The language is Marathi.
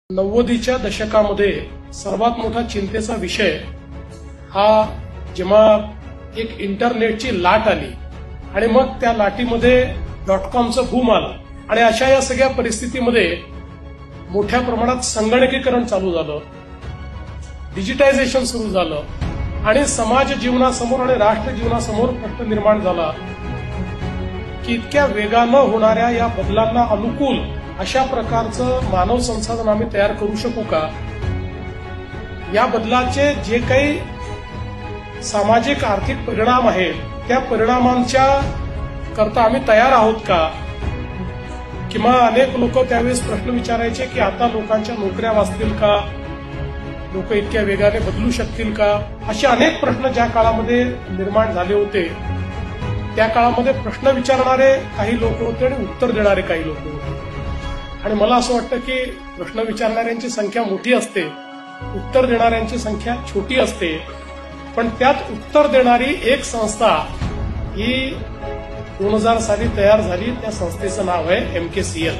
90च्या दशकामध्ये सर्वात मोठा चिंतेचा विषय हा जेव्हा एक इंटरनेटची लाट आली आणि मग त्या लाटीमध्ये .कॉमचं बूम आलं आणि अशा या सगळ्या परिस्थितीमध्ये मोठ्या प्रमाणात संगणकीकरण चालू झालं, डिजिटायझेशन सुरू झालं आणि समाज जीवनासमोर आणि राष्ट्र जीवनासमोर प्रश्न निर्माण झाला की इतक्या वेगानं होणाऱ्या या बदलांना अनुकूल अशा प्रकारचं मानव संसाधन आम्ही तयार करू शकू का? या बदलाचे जे काही सामाजिक आर्थिक परिणाम आहेत त्या परिणामांच्या करता आम्ही तयार आहोत का? किंवा अनेक लोक त्यावेळेस प्रश्न विचारायचे की आता लोकांच्या नोकऱ्या वाचतील का? लोक इतक्या वेगाने बदलू शकतील का? असे अनेक प्रश्न ज्या काळामध्ये निर्माण झाले होते त्या काळामध्ये प्रश्न विचारणारे काही लोक होते आणि उत्तर देणारे काही लोक होते. आणि मला असं वाटतं की प्रश्न विचारणाऱ्यांची संख्या मोठी असते, उत्तर देणाऱ्यांची संख्या छोटी असते, पण त्यात उत्तर देणारी एक संस्था ही 2000 साली तयार झाली. त्या संस्थेचं नाव आहे MKCL.